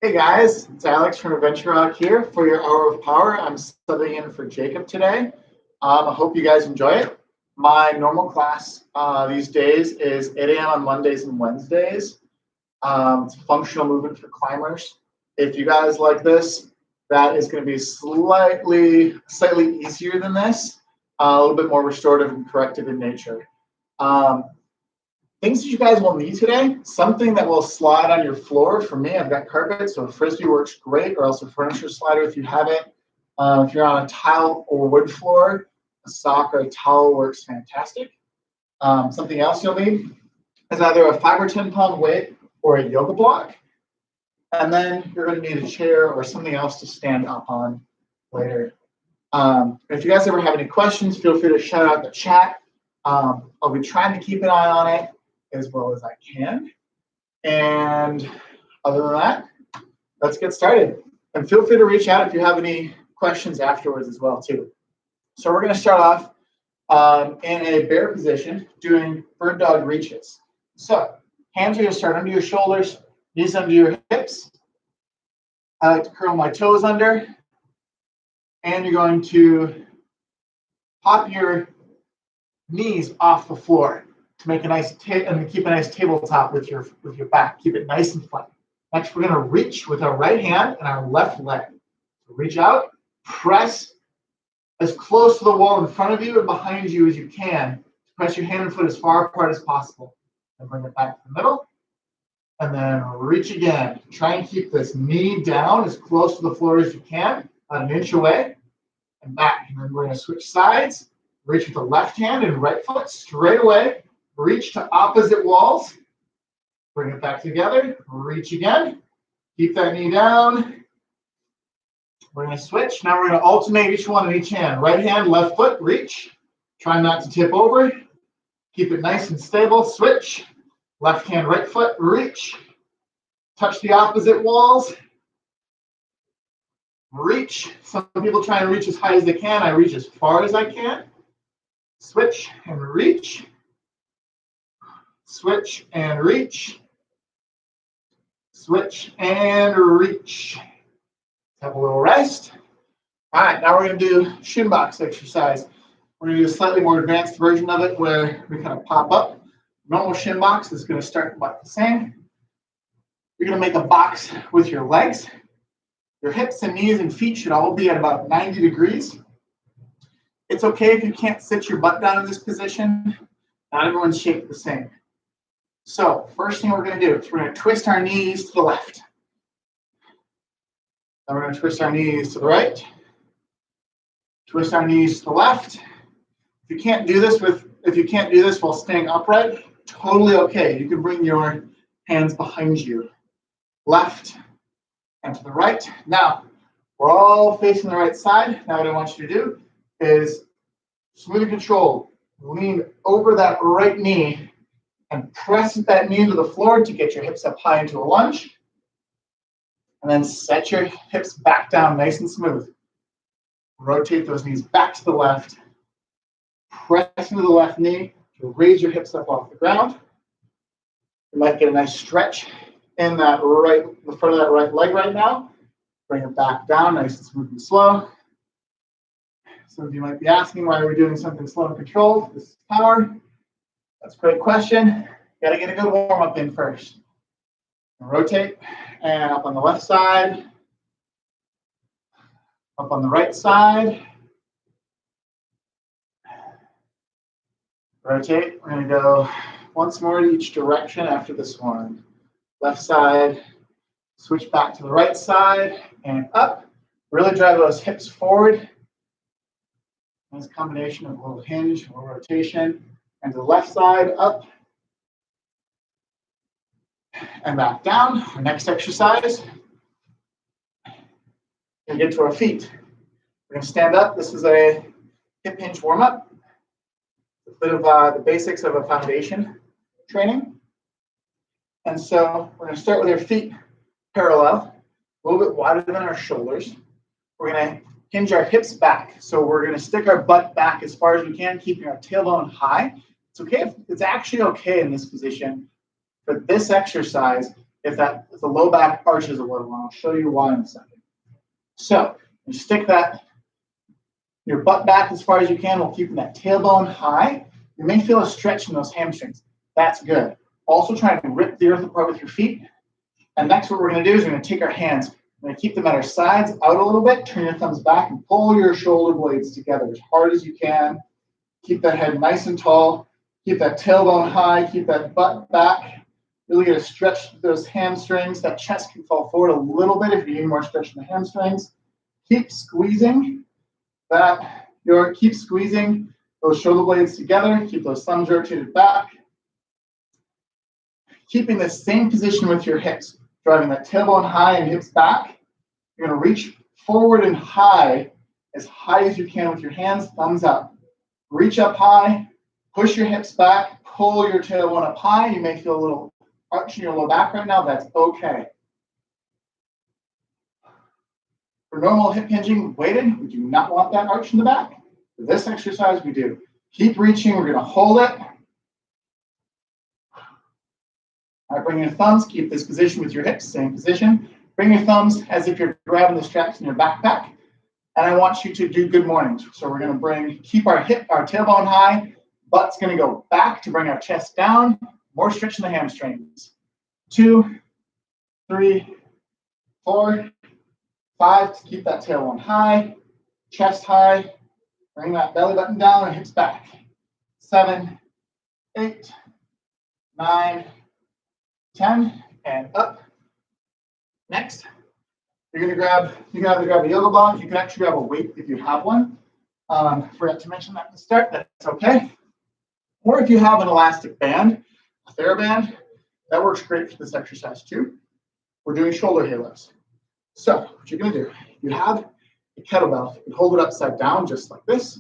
Hey guys, it's Alex from Adventure Rock here for your Hour of Power. I'm subbing in for Jacob today. I hope you guys enjoy it. My normal class these days is 8 a.m. on Mondays and Wednesdays. It's functional movement for climbers. If you guys like this, that is going to be slightly easier than this, a little bit more restorative and corrective in nature. Things that you guys will need today, something that will slide on your floor. For me, I've got carpet, so a Frisbee works great, or else a furniture slider if you have it. If you're on a tile or wood floor, a sock or a towel works fantastic. Something else you'll need is either a 5 or 10 pound weight or a yoga block. And then you're going to need a chair or something else to stand up on later. If you guys ever have any questions, feel free to shout out in the chat. I'll be trying to keep an eye on it as well as I can. And other than that, let's get started. And feel free to reach out if you have any questions afterwards as well too. So we're going to start off in a bear position doing bird dog reaches. So hands are going to start under your shoulders, knees under your hips. I like to curl my toes under. And you're going to pop your knees off the floor to make a nice and keep a nice tabletop with your back. Keep it nice and flat. Next, we're going to reach with our right hand and our left leg. So reach out, press as close to the wall in front of you and behind you as you can. Press your hand and foot as far apart as possible. And bring it back to the middle. And then reach again. Try and keep this knee down as close to the floor as you can, about an inch away, and back. And then we're going to switch sides. Reach with the left hand and right foot straight away. Reach to opposite walls. Bring it back together. Reach again. Keep that knee down. We're going to switch. Now we're going to alternate each one in each hand. Right hand, left foot, reach. Try not to tip over. Keep it nice and stable. Switch. Left hand, right foot, reach. Touch the opposite walls. Reach. Some people try and reach as high as they can. I reach as far as I can. Switch and reach. Switch and reach. Switch and reach. Have a little rest. All right, now we're going to do shin box exercise. We're going to do a slightly more advanced version of it where we kind of pop up. Normal shin box is going to start about the same. You're going to make a box with your legs. Your hips and knees and feet should all be at about 90 degrees. It's okay if you can't sit your butt down in this position. Not everyone's shaped the same. So first thing we're going to do is we're going to twist our knees to the left. Then we're going to twist our knees to the right. Twist our knees to the left. If you can't do this while staying upright, totally okay. You can bring your hands behind you. Left and to the right. Now, we're all facing the right side. Now what I want you to do is smooth and controlled. Lean over that right knee and press that knee into the floor to get your hips up high into a lunge. And then set your hips back down nice and smooth. Rotate those knees back to the left. Press into the left knee to raise your hips up off the ground. You might get a nice stretch in the front of that right leg right now. Bring it back down nice and smooth and slow. Some of you might be asking why we're doing something slow and controlled. This is power. That's a great question. Got to get a good warm up in first. Rotate and up on the left side. Up on the right side. Rotate. We're going to go once more in each direction after this one. Left side. Switch back to the right side and up. Really drive those hips forward. Nice combination of a little hinge, a little rotation. And to the left side, up. And back down. Our next exercise. We're going to get to our feet. We're going to stand up. This is a hip hinge warm-up. A bit of the basics of a foundation training. And so we're going to start with our feet parallel, a little bit wider than our shoulders. We're going to hinge our hips back. So we're going to stick our butt back as far as we can, keeping our tailbone high. It's actually okay in this position for this exercise if the low back arches a little, and I'll show you why in a second. So you stick your butt back as far as you can while keeping that tailbone high. You may feel a stretch in those hamstrings. That's good. Also try to rip the earth apart with your feet. And next what we're going to do is we're going to take our hands. We're going to keep them at our sides out a little bit. Turn your thumbs back and pull your shoulder blades together as hard as you can. Keep that head nice and tall. Keep that tailbone high. Keep that butt back. Really get to stretch those hamstrings. That chest can fall forward a little bit if you need more stretch in the hamstrings. Keep squeezing keep squeezing those shoulder blades together. Keep those thumbs rotated back. Keeping the same position with your hips, driving that tailbone high and hips back. You're going to reach forward and high as you can with your hands, thumbs up. Reach up high, push your hips back, pull your tailbone up high. You may feel a little arch in your low back right now. That's okay. For normal hip hinging weighted, we do not want that arch in the back. For this exercise, we do. Keep reaching. We're going to hold it. All right, bring your thumbs. Keep this position with your hips, same position. Bring your thumbs as if you're grabbing the straps in your backpack. And I want you to do good mornings. So we're going to keep our tailbone high. Butt's going to go back to bring our chest down. More stretch in the hamstrings. 2, 3, 4, 5. To keep that tailbone high. Chest high. Bring that belly button down and hips back. 7, 8, 9, 10, and up. Next, you can either grab a yoga block. You can actually grab a weight if you have one. Forgot to mention that at the start. That's okay. Or if you have an elastic band, a TheraBand, that works great for this exercise too. We're doing shoulder halos. So what you're going to do, you have a kettlebell. You can hold it upside down just like this.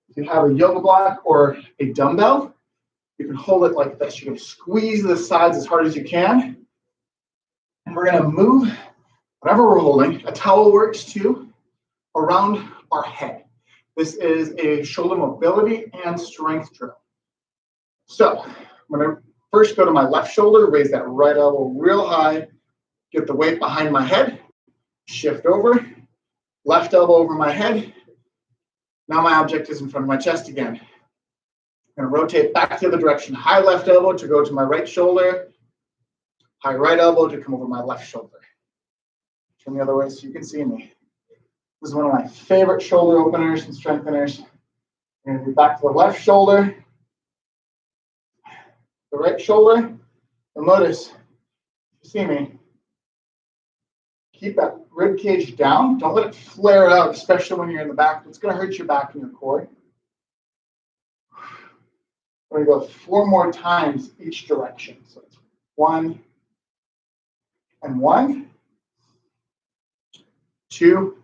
If you have a yoga block or a dumbbell, you can hold it like this. You're going to squeeze the sides as hard as you can. And we're going to move whatever we're holding. A towel works too, around our head. This is a shoulder mobility and strength drill. So I'm going to first go to my left shoulder, raise that right elbow real high, get the weight behind my head, shift over, left elbow over my head. Now my object is in front of my chest again. I'm going to rotate back the other direction. High left elbow to go to my right shoulder. High right elbow to come over my left shoulder. Turn the other way so you can see me. This is one of my favorite shoulder openers and strengtheners. I'm going to do back to the left shoulder. The right shoulder. You'll notice, you see me, keep that rib cage down. Don't let it flare out, especially when you're in the back. It's going to hurt your back and your core. We're going to go 4 more times each direction. So it's 1 and 1, 2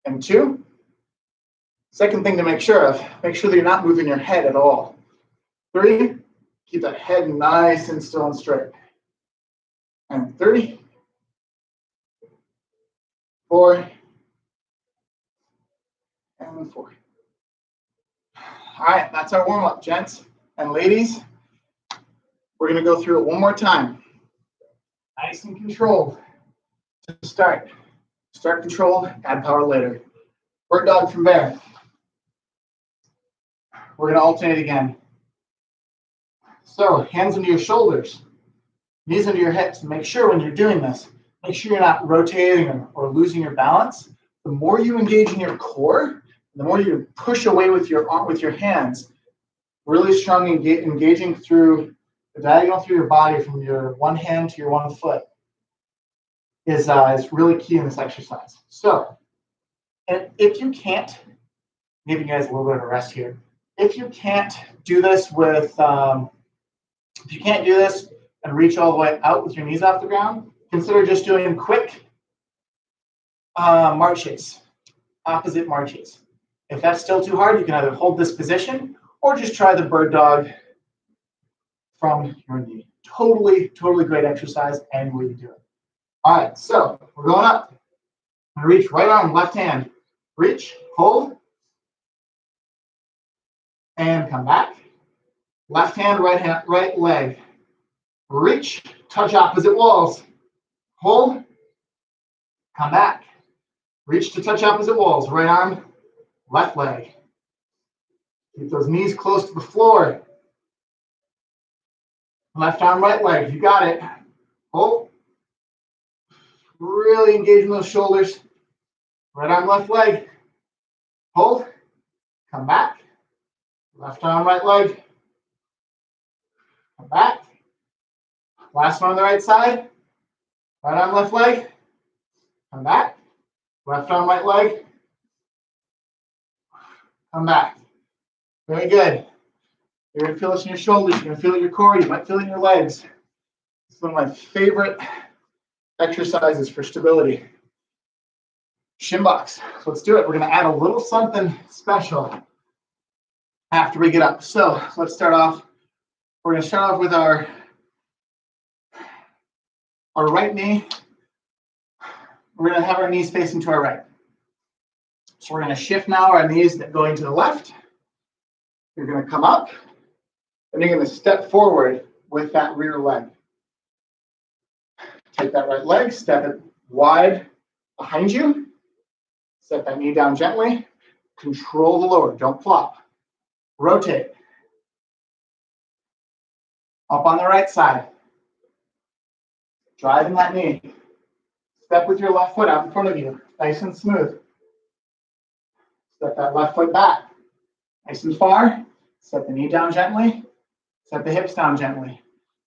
and 2. Second thing to make sure that you're not moving your head at all. 3, keep that head nice and still and straight. And 3, 4, and 4. All right, that's our warm-up, gents and ladies. We're going to go through it one more time. Nice and controlled. To start controlled, add power later. Bird dog from bear. We're going to alternate again. So hands under your shoulders, knees under your hips. Make sure when you're doing this, make sure you're not rotating or losing your balance. The more you engage in your core, the more you push away with your arm, with your hands, really strong engaging through the diagonal through your body from your one hand to your one foot is really key in this exercise. So, and if you can't, giving you guys a little bit of a rest here. If you can't do this with, if you can't do this and reach all the way out with your knees off the ground, consider just doing quick marches, opposite marches. If that's still too hard, you can either hold this position or just try the bird dog from your knee. Totally great exercise any way you do it. All right, so we're going up. I'm gonna reach right arm, left hand. Reach, hold, and come back. Left hand, right leg. Reach, touch opposite walls. Hold, come back. Reach to touch opposite walls. Right arm, left leg. Keep those knees close to the floor. Left arm, right leg. You got it. Hold. Really engage in those shoulders. Right arm, left leg. Hold. Come back. Left arm, right leg. Come back. Last one on the right side. Right arm, left leg. Come back. Left arm, right leg. Come back. Very good. You're going to feel this in your shoulders. You're going to feel it in your core. You might feel it in your legs. It's one of my favorite exercises for stability. Shin box. So let's do it. We're going to add a little something special after we get up. So let's start off. We're going to start off with our right knee. We're going to have our knees facing to our right. So we're going to shift now our knees that going to the left. You're going to come up, and you're going to step forward with that rear leg. Take that right leg, step it wide behind you. Set that knee down gently. Control the lower, don't flop. Rotate. Up on the right side. Driving that knee. Step with your left foot out in front of you, nice and smooth. Step that left foot back, nice and far. Set the knee down gently. Set the hips down gently.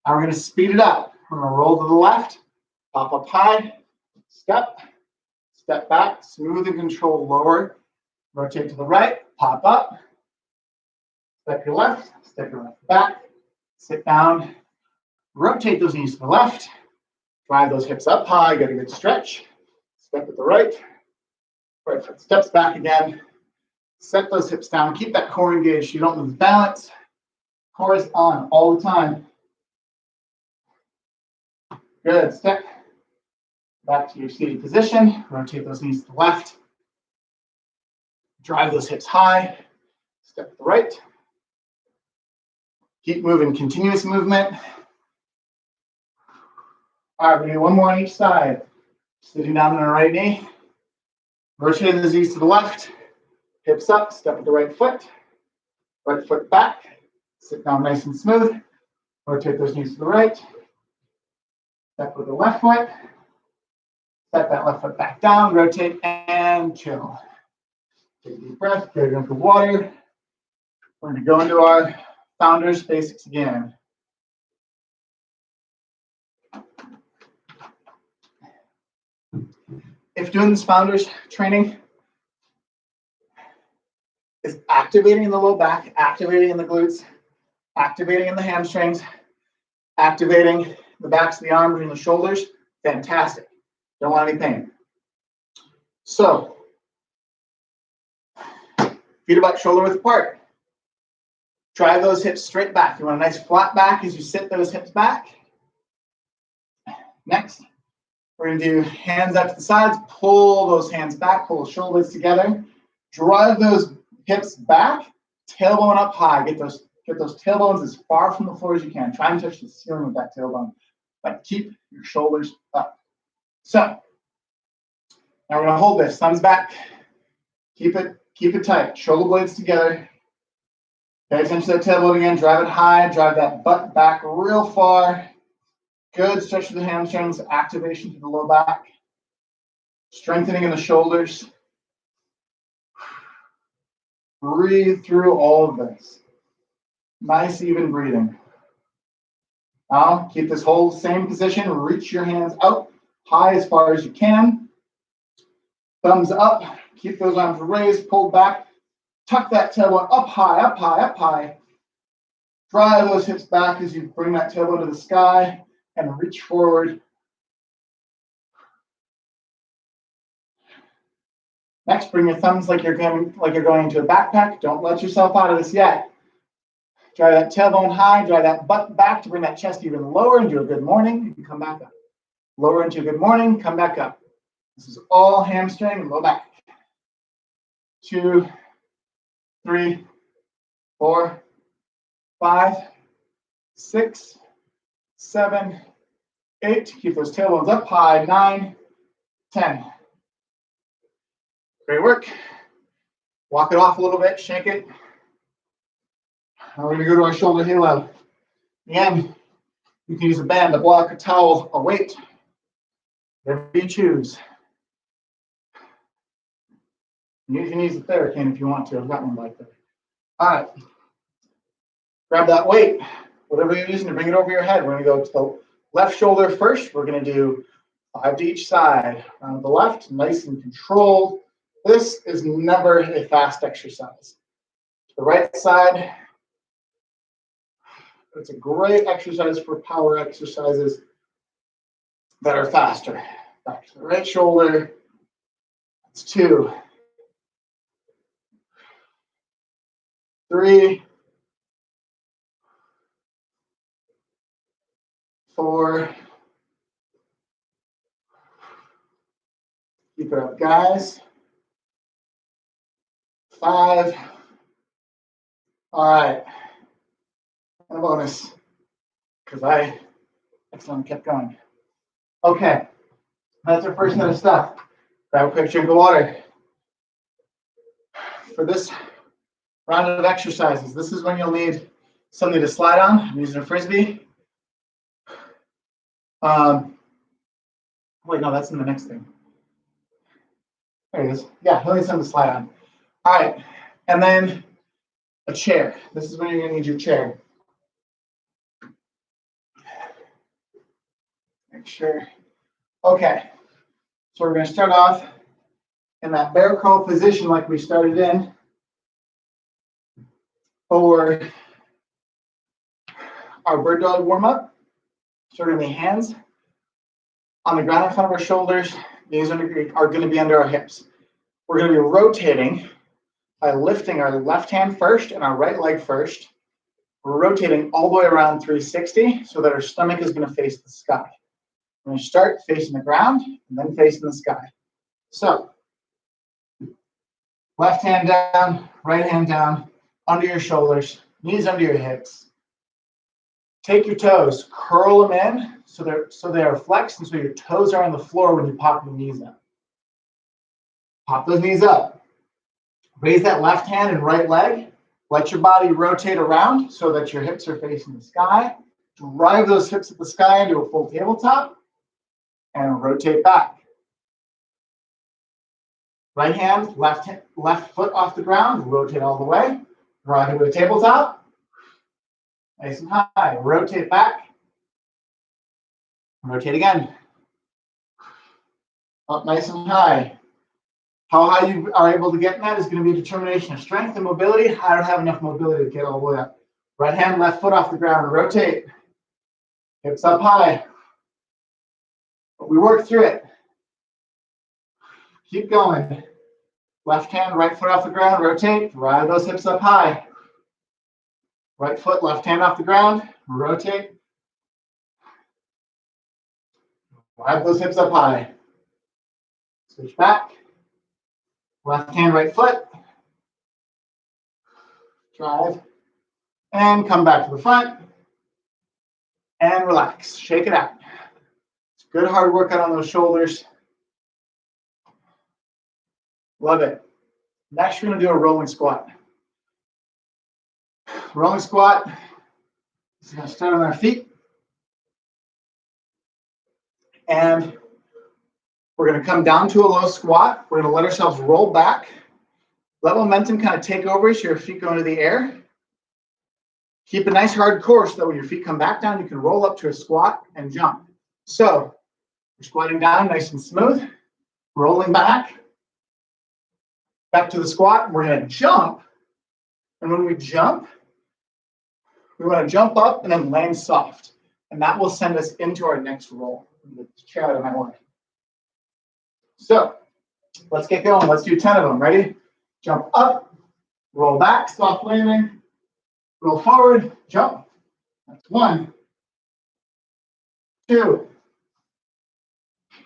Now we're going to speed it up. We're going to roll to the left, pop up high, step, step back, smooth and controlled lower. Rotate to the right, pop up. Step your left back, sit down. Rotate those knees to the left. Drive those hips up high, get a good stretch. Step with the right. Right foot steps back again. Set those hips down. Keep that core engaged. You don't lose balance. Core is on all the time. Good. Step back to your seated position. Rotate those knees to the left. Drive those hips high. Step to the right. Keep moving. Continuous movement. All right, we're going to do one more on each side. Sitting down on the right knee. Rotating the knees to the left. Hips up, step with the right foot back, sit down nice and smooth, rotate those knees to the right, step with the left foot, step that left foot back down, rotate and chill. Take a deep breath, get a drink of water. We're going to go into our Founders Basics again. If doing this Founders training is activating in the low back, activating in the glutes, activating in the hamstrings, activating the backs of the arms and the shoulders, fantastic. Don't want any pain. So, feet about shoulder width apart. Drive those hips straight back. You want a nice flat back as you sit those hips back. Next, we're going to do hands out to the sides. Pull those hands back, pull the shoulders together. Drive those hips back, tailbone up high. Get those tailbones as far from the floor as you can. Try and touch the ceiling with that tailbone, but keep your shoulders up. So now we're going to hold this. Thumbs back. Keep it tight. Shoulder blades together. Pay attention to that tailbone again. Drive it high. Drive that butt back real far. Good stretch of the hamstrings. Activation to the low back. Strengthening in the shoulders. Breathe through all of this. Nice, even breathing. Now, keep this whole same position. Reach your hands out high as far as you can. Thumbs up. Keep those arms raised, pulled back. Tuck that tailbone up high, up high, up high. Drive those hips back as you bring that tailbone to the sky and reach forward. Next, bring your thumbs like you're going into a backpack. Don't let yourself out of this yet. Drive that tailbone high, drive that butt back to bring that chest even lower into a good morning. You can come back up. Lower into a good morning, come back up. This is all hamstring and low back. 2, 3, 4, 5, 6, 7, 8. Keep those tailbones up high. 9, 10. Great work. Walk it off a little bit, shake it. Now we're going to go to our shoulder halo. Again, you can use a band, a block, a towel, a weight, whatever you choose. You can use a Theracane if you want to. I've got one like that. All right. Grab that weight, whatever you're using to bring it over your head. We're going to go to the left shoulder first. We're going to do 5 to each side. On the left, nice and controlled. This is never a fast exercise. The right side, it's a great exercise for power exercises that are faster. Back to the right shoulder. That's 2, 3, 4. Keep it up, guys. 5. All right. And a bonus, because I excellent kept going. Okay, that's our first set of stuff. Grab a quick drink of water. For this round of exercises, this is when you'll need something to slide on. I'm using a Frisbee. Wait, no, that's in the next thing. There it is. Yeah, he'll need something to slide on. All right, and then a chair. This is when you're going to need your chair. Make sure. Okay, so we're going to start off in that bear crawl position like we started in, or our bird dog warm up. So we're going to be hands on the ground in front of our shoulders. These are going to be under our hips. We're going to be rotating by lifting our left hand first and our right leg first. We're rotating all the way around 360 so that our stomach is going to face the sky. We're going to start facing the ground and then facing the sky. So, left hand down, right hand down, under your shoulders, knees under your hips. Take your toes, curl them in so they are flexed and so your toes are on the floor when you pop your knees up. Pop those knees up. Raise that left hand and right leg. Let your body rotate around so that your hips are facing the sky. Drive those hips at the sky into a full tabletop and rotate back. Right hand, left foot off the ground, rotate all the way. Drive into a tabletop. Nice and high. Rotate back. Rotate again. Up nice and high. How high you are able to get in that is going to be a determination of strength and mobility. I don't have enough mobility to get all the way up. Right hand, left foot off the ground. Rotate. Hips up high. But we work through it. Keep going. Left hand, right foot off the ground. Rotate. Drive those hips up high. Right foot, left hand off the ground. Rotate. Drive those hips up high. Switch back. Left hand, right foot. Drive. And come back to the front. And relax. Shake it out. It's good hard workout on those shoulders. Love it. Next, we're going to do a rolling squat. Rolling squat. This is going to start on our feet. And we're going to come down to a low squat. We're going to let ourselves roll back. Let momentum kind of take over so your feet go into the air. Keep a nice hard core so that when your feet come back down, you can roll up to a squat and jump. So we're squatting down nice and smooth, rolling back to the squat. We're going to jump. And when we jump, we want to jump up and then land soft. And that will send us into our next roll. Let's try out of my way. So let's get going. Let's do 10 of them. Ready? Jump up, roll back, soft landing, roll forward, jump. That's 1, 2.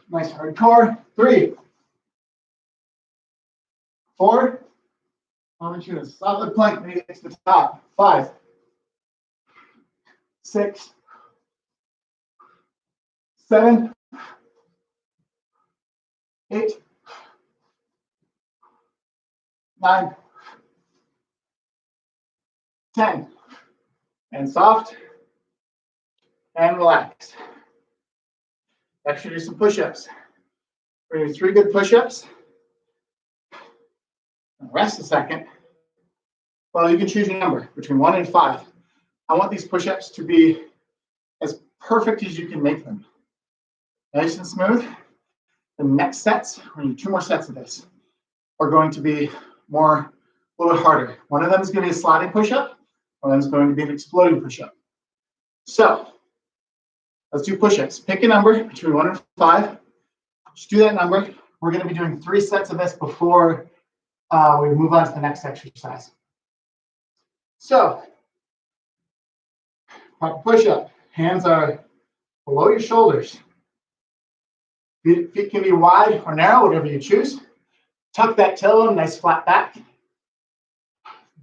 Nice hard core. 3, 4. I want you to solid plank when you get to the top. 5, 6, 7, 8, 9, 10. And soft and relax. Next, do some push-ups. We're going to do 3 good push-ups. Rest a second. Well, you can choose your number between 1 and 5. I want these push-ups to be as perfect as you can make them. Nice and smooth. The next sets, we're going to do 2 more sets of this, are going to be a little bit harder. One of them is going to be a sliding push-up. One of them is going to be an exploding push-up. So let's do push-ups. Pick a number between 1 and 5. Just do that number. We're going to be doing 3 sets of this before we move on to the next exercise. So, push-up. Hands are below your shoulders. Feet can be wide or narrow, whatever you choose. Tuck that tailbone, nice flat back.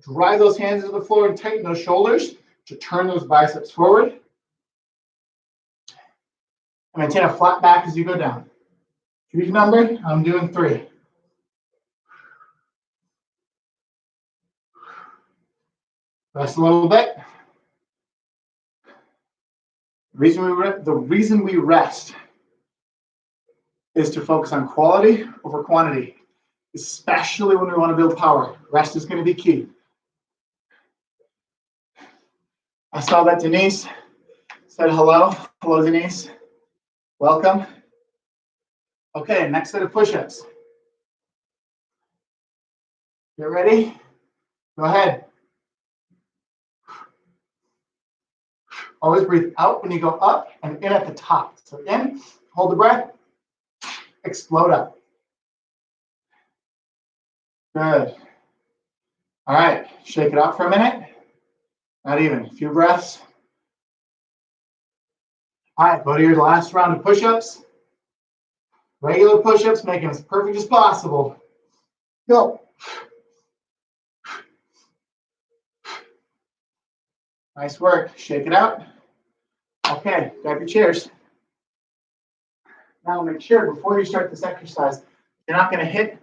Drive those hands into the floor and tighten those shoulders to turn those biceps forward. And maintain a flat back as you go down. Choose number, I'm doing 3. Rest a little bit. The reason we rest is to focus on quality over quantity, especially when we want to build power. Rest is going to be key. I saw that Denise said hello. Hello, Denise. Welcome. Okay, next set of push-ups. Get ready? Go ahead. Always breathe out when you go up and in at the top. So in, hold the breath, explode up. Good. All right, shake it out for a minute. Not even, a few breaths. All right, go to your last round of push-ups. Regular push-ups, make them as perfect as possible. Go. Nice work. Shake it out. Okay, grab your chairs. Now make sure before you start this exercise, you're not going to hit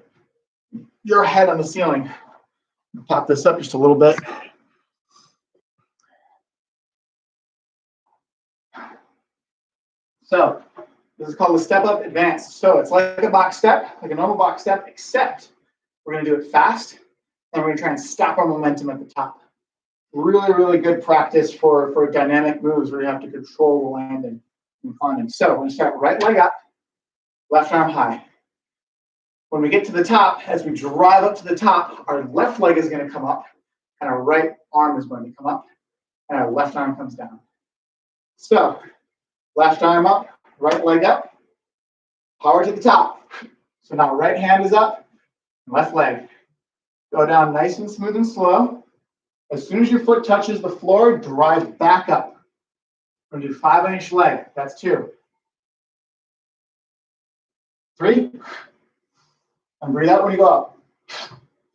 your head on the ceiling. Pop this up just a little bit. So this is called a step up advance. So it's like a box step, like a normal box step, except we're going to do it fast, and we're going to try and stop our momentum at the top. Really, really good practice for dynamic moves where you have to control the landing and climbing. So we're going to start right leg up, left arm high. When we get to the top, as we drive up to the top, our left leg is going to come up, and our right arm is going to come up, and our left arm comes down. So left arm up, right leg up, power to the top. So now right hand is up, left leg. Go down nice and smooth and slow. As soon as your foot touches the floor, drive back up. We're going to do 5 on each leg. That's 2. 3. And breathe out when you go up.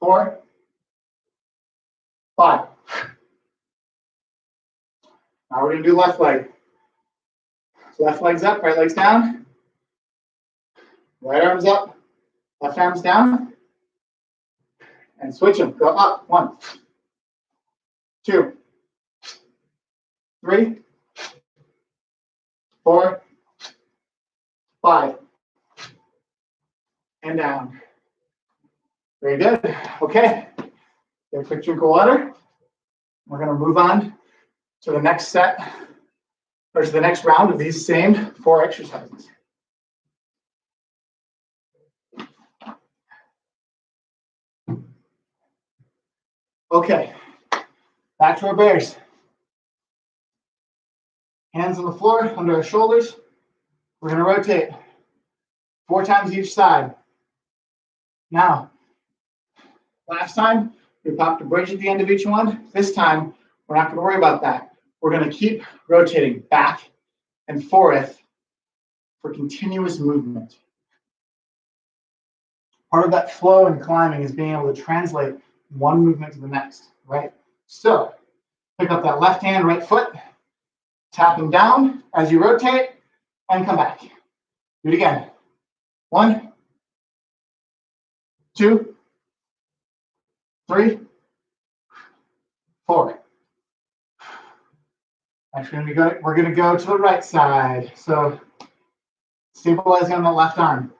4. 5. Now we're going to do left leg. So left leg's up, right leg's down. Right arm's up, left arm's down. And switch them. Go up. 1. 2, 3, 4, 5, and down. Very good. Okay. Get a quick drink of water. We're going to move on to the next set, or to the next round of these same 4 exercises. Okay. Back to our bears. Hands on the floor, under our shoulders. We're going to rotate 4 times each side. Now, last time, we popped a bridge at the end of each one. This time, we're not going to worry about that. We're going to keep rotating back and forth for continuous movement. Part of that flow in climbing is being able to translate one movement to the next, right? So, pick up that left hand, right foot, tap them down as you rotate, and come back. Do it again. 1, 2, 3, 4. Actually, we're going to go to the right side. So stabilizing on the left arm.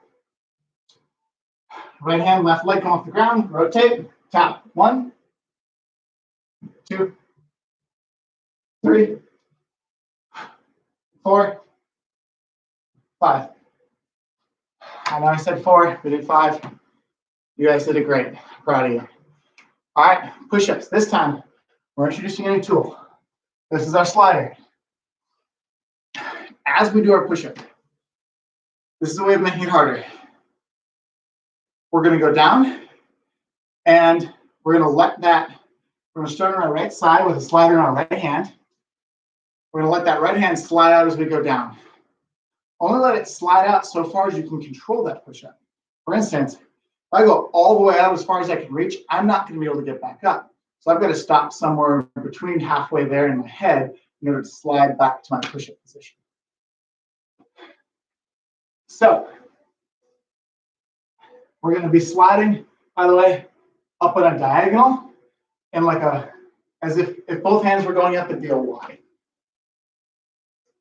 Right hand, left leg come off the ground. Rotate. Tap. 1, 2, 3, 4, 5. I know I said 4, we did 5. You guys did it great. Proud of you. All right, push-ups. This time, we're introducing a new tool. This is our slider. As we do our push-up, this is a way of making it harder. We're going to go down, and we're going to let that, we're going to start on our right side with a slider in our right hand. We're going to let that right hand slide out as we go down. Only let it slide out so far as you can control that push-up. For instance, if I go all the way out as far as I can reach, I'm not going to be able to get back up. So I've got to stop somewhere between halfway there in my head in order to slide back to my push-up position. So we're going to be sliding, by the way, up on a diagonal and like as if both hands were going up, it'd be a Y.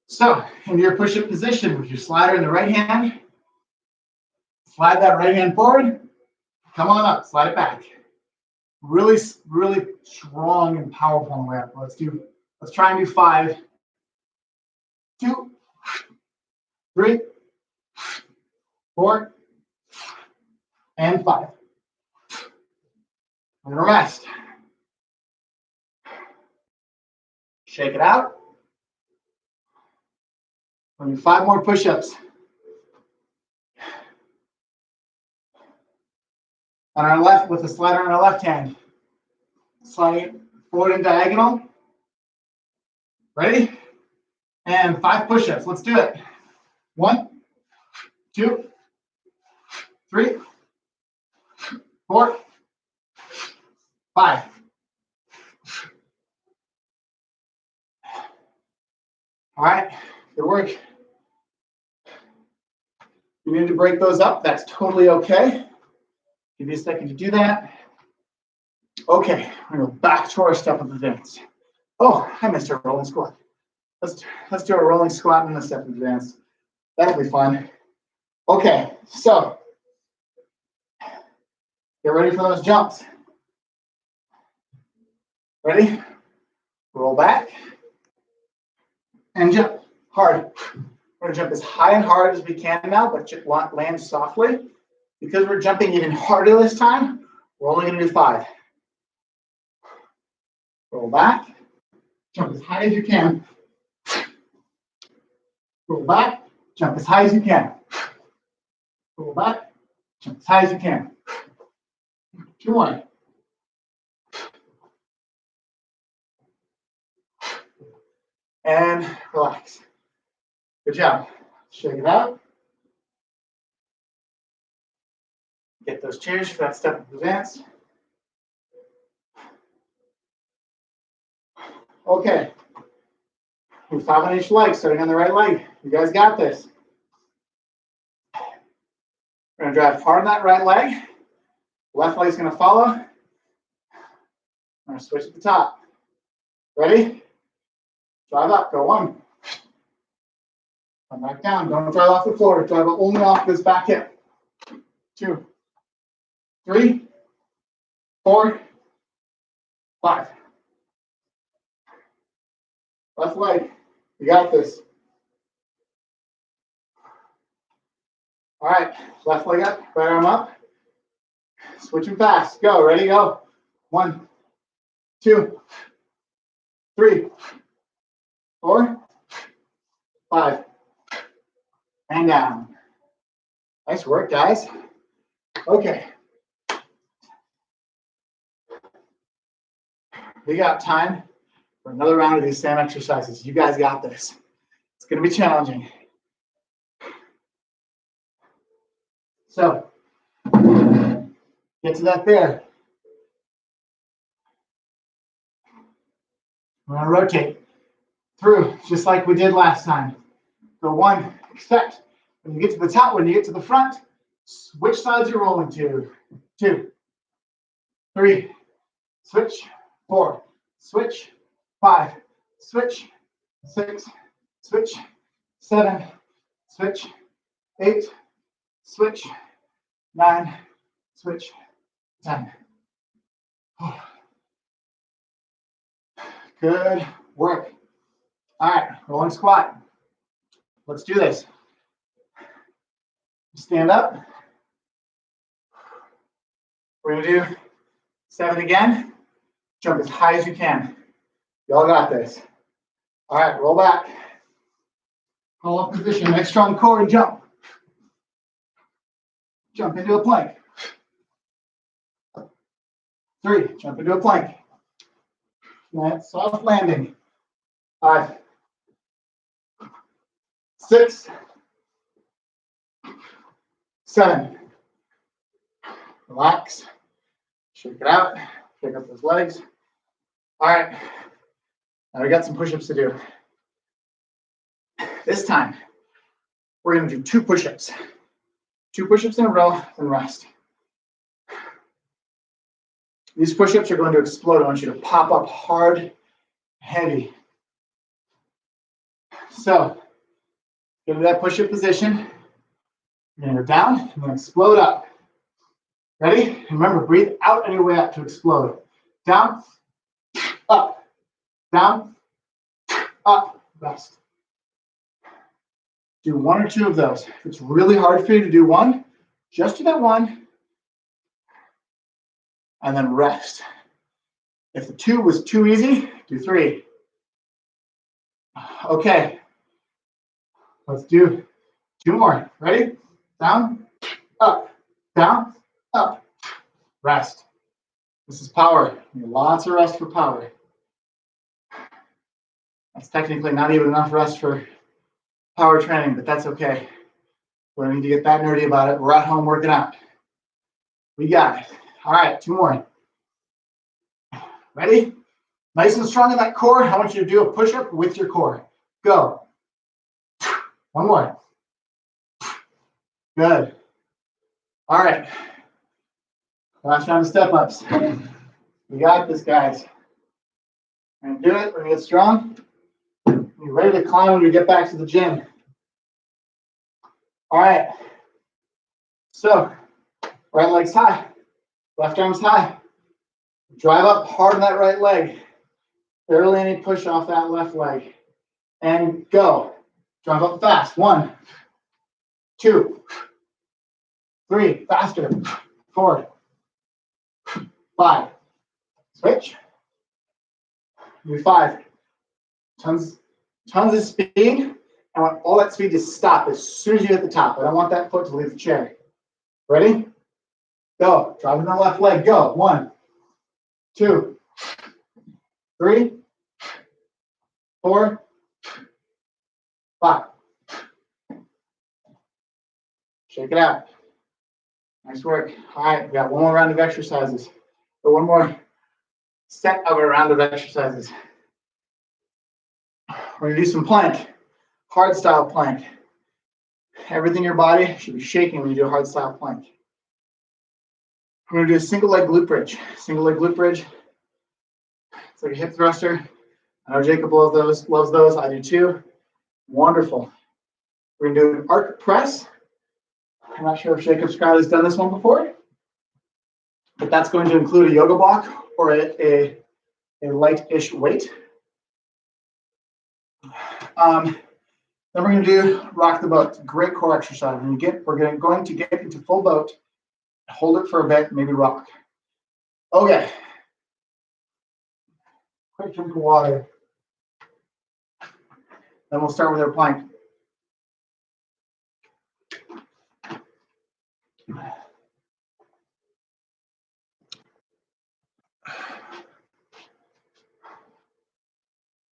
So into your push-up position with your slider in the right hand, slide that right hand forward, come on up, slide it back. Really, really strong and powerful on the way up. Let's try and do 5, 2, 3, 4, and 5. We're gonna rest. Shake it out. We'll do 5 more push-ups. On our left, with the slider on our left hand. Sliding forward and diagonal. Ready? And 5 push-ups. Let's do it. 1, 2, 3, 4, 5. All right, good work. You need to break those up. That's totally okay. Give you a second to do that. Okay, we're gonna go back to our step of advance. Oh, I missed our rolling squat. Let's do a rolling squat and a step of advance. That'll be fun. Okay, so get ready for those jumps. Ready? Roll back and jump hard. We're gonna jump as high and hard as we can now, but land softly. Because we're jumping even harder this time, we're only gonna do 5. Roll back, jump as high as you can. Roll back, jump as high as you can. Roll back, jump as high as you can. 2 more. And relax. Good job. Shake it out. Get those chairs for that step of advance. Okay. 5-inch legs, starting on the right leg. You guys got this. We're going to drive hard on that right leg. Left leg is going to follow. I'm going to switch at the top. Ready? Drive up. Go 1. Come back down. Don't drive off the floor. Drive only off this back hip. 2, 3, 4, 5. Left leg. You got this. All right. Left leg up. Right arm up. Switching fast. Go. Ready? Go. 1, 2, 3, 4, 5. And down. Nice work, guys. Okay. We got time for another round of these same exercises. You guys got this. It's going to be challenging. So, get to that there. We're going to rotate through just like we did last time. Go 1, expect. When you get to the top, when you get to the front, switch sides you're rolling to. 2, 3, switch. 4, switch. 5, switch. 6, switch. 7, switch. 8, switch. 9, switch. 10. Good work. All right, rolling squat. Let's do this. Stand up. We're gonna do 7 again. Jump as high as you can. Y'all got this. All right, roll back. Pull up position, nice strong core and jump. Jump into a plank. 3, jump into a plank. Nice soft landing. 5, 6, 7. Relax. Shake it out. Shake up those legs. All right. Now we got some push-ups to do. This time, we're going to do 2 push-ups. 2 push-ups in a row, then rest. These push-ups are going to explode. I want you to pop up hard, heavy. So, get to that push-up position. You're going to go down and then explode up. Ready? Remember, breathe out on your way up to explode. Down, up, down, up, rest. Do 1 or 2 of those. If it's really hard for you to do 1, just do that 1, and then rest. If the 2 was too easy, do 3. Okay. Let's do 2 more. Ready? Down, up, rest. This is power. Lots of rest for power. That's technically not even enough rest for power training, but that's okay. We don't need to get that nerdy about it. We're at home working out. We got it. All right, 2 more. Ready? Nice and strong in that core. I want you to do a push-up with your core. Go. 1 more. Good. All right. Last round of step-ups. We got this, guys. We're going to do it. We're going to get strong. You're ready to climb when you get back to the gym. All right. So, right leg's high. Left arm's high. Drive up hard on that right leg. Barely any push off that left leg. And go. Drive up fast. 1, 2, 3. Faster. 4, 5. Switch. Do 5. Tons of speed. I want all that speed to stop as soon as you hit the top. I don't want that foot to leave the chair. Ready? Go. Driving the left leg. Go. 1, 2, 3, 4, 5. Shake it out. Nice work. All right, we got 1 more round of exercises. Or 1 more set of a round of exercises. We're gonna do some plank, hard style plank. Everything in your body should be shaking when you do a hard style plank. We're gonna do a single leg glute bridge. Single leg glute bridge. It's like a hip thruster. I know Jacob loves those. I do too. Wonderful. We're gonna do an arc press. I'm not sure if Jacob Scott has done this one before, but that's going to include a yoga block or a light-ish weight. Then we're going to do rock the boat. Great core exercise. We're going to get into full boat, hold it for a bit, maybe rock. Okay. Quick drink of water. Then we'll start with our plank.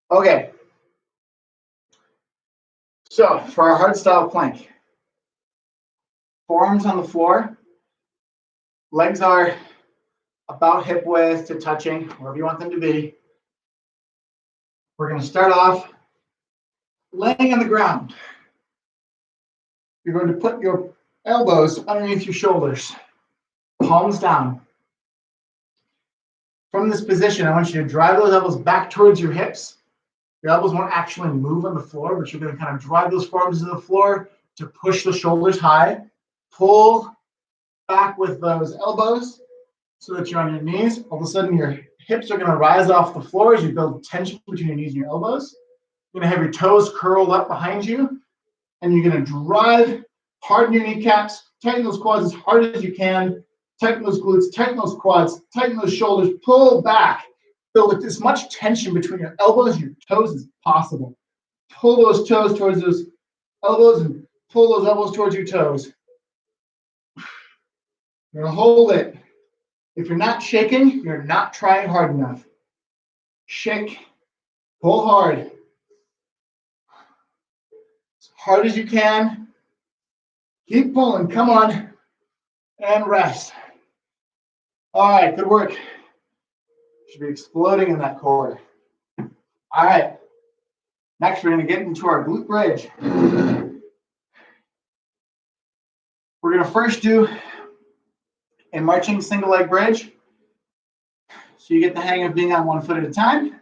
Okay. So for our hard style plank, forearms on the floor, legs are about hip width to touching, wherever you want them to be. We're going to start off laying on the ground. you're going to put your elbows underneath your shoulders, palms down. From this position, I want you to drive those elbows back towards your hips. Your elbows won't actually move on the floor, but you're going to kind of drive those forearms to the floor to push the shoulders high. Pull back with those elbows so that you're on your knees. All of a sudden, your hips are going to rise off the floor as you build tension between your knees and your elbows. You're going to have your toes curled up behind you, and you're going to drive, harden your kneecaps, tighten those quads as hard as you can, tighten those glutes, tighten those quads, tighten those shoulders, pull back. Build as much tension between your elbows and your toes as possible. Pull those toes towards those elbows and pull those elbows towards your toes. You're going to hold it. If you're not shaking, you're not trying hard enough. Shake, pull hard. As hard as you can. Keep pulling, come on, and rest. All right, good work. Should be exploding in that core. All right, next we're going to get into our glute bridge. We're going to first do a marching single leg bridge. So you get the hang of being on one foot at a time.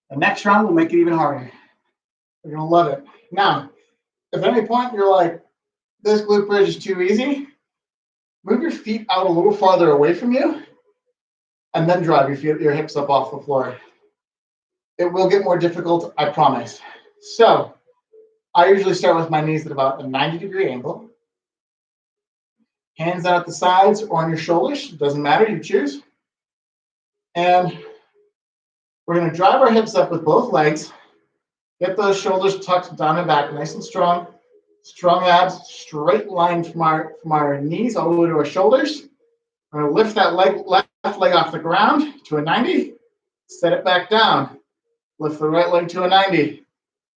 The next round will make it even harder. You're going to love it. Now, if at any point you're like, this glute bridge is too easy, move your feet out a little farther away from you and then drive your hips up off the floor. It will get more difficult, I promise. So I usually start with my knees at about a 90-degree angle. Hands out at the sides or on your shoulders. It doesn't matter, you choose. And we're going to drive our hips up with both legs. Get those shoulders tucked down and back, nice and strong. Strong abs, straight line from our knees all the way to our shoulders. We're going to lift that left leg off the ground to a 90. Set it back down. Lift the right leg to a 90.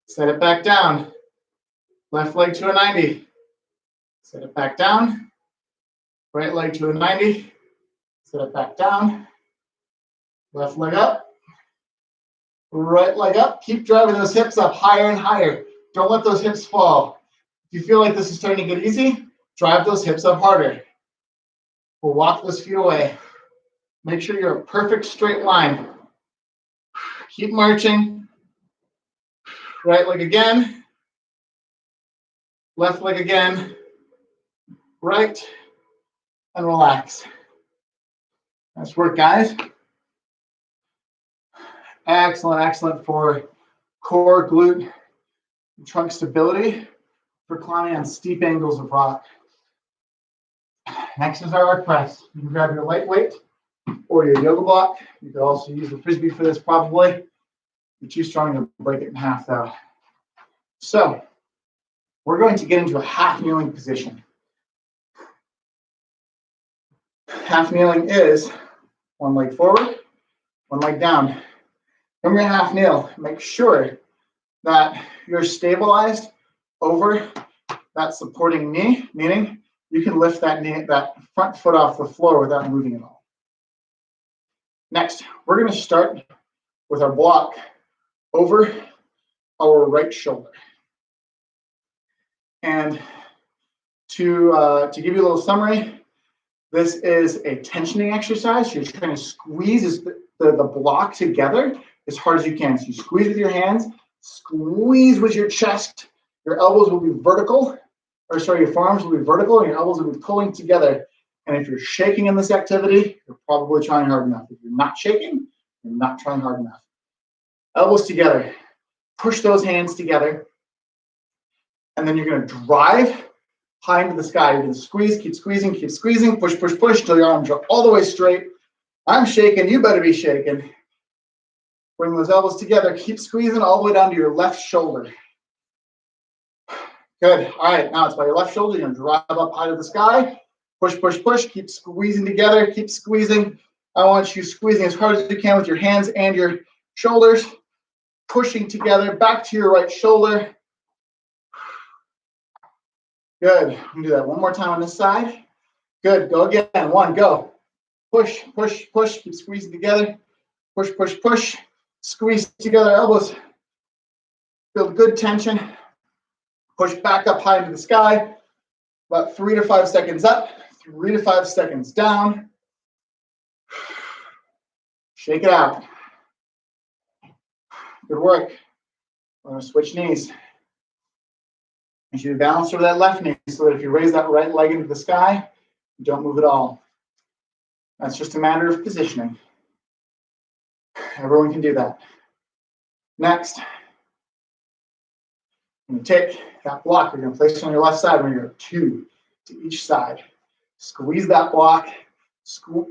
Set it back down. Left leg to a 90. Set it back down. Right leg to a 90. Set it back down. Left leg up. Right leg up. Keep driving those hips up higher and higher. Don't let those hips fall. If you feel like this is starting to get easy, drive those hips up harder. We'll walk those feet away. Make sure you're a perfect straight line. Keep marching. Right leg again. Left leg again. Right. And relax. Nice work, guys. Excellent, excellent for core, glute, and trunk stability for climbing on steep angles of rock. Next is our arc press. You can grab your lightweight or your yoga block. You could also use the frisbee for this probably. You're too strong to break it in half though. So we're going to get into a half kneeling position. Half kneeling is one leg forward, one leg down. From your half kneel, make sure that you're stabilized over that supporting knee, meaning you can lift that knee, that front foot off the floor without moving at all. Next, we're going to start with our block over our right shoulder. And to give you a little summary, this is a tensioning exercise. You're trying to squeeze the block together as hard as you can. So you squeeze with your hands, squeeze with your chest. Your elbows will be vertical, your forearms will be vertical, and your elbows will be pulling together. And if you're shaking in this activity, you're probably trying hard enough. If you're not shaking, you're not trying hard enough. Elbows together. Push those hands together. And then you're going to drive high into the sky. You're going to squeeze, keep squeezing, push, push, push till your arms are all the way straight. I'm shaking, you better be shaking. Bring those elbows together, keep squeezing all the way down to your left shoulder. Good. All right, now it's by your left shoulder. You're going to drive up high to the sky. Push, push, push. Keep squeezing together. Keep squeezing. I want you squeezing as hard as you can with your hands and your shoulders. Pushing together back to your right shoulder. Good. I'm going to do that one more time on this side. Good. Go again. One, go. Push, push, push. Keep squeezing together. Push, push, push. Squeeze together elbows. Build good tension. Push back up high into the sky. About 3 to 5 seconds up, 3 to 5 seconds down. Shake it out. Good work. We're gonna switch knees. You should balance over that left knee so that if you raise that right leg into the sky, you don't move at all. That's just a matter of positioning. Everyone can do that. Next, you're going to take that block, you're going to place it on your left side. We're going to go 2 to each side. Squeeze that block,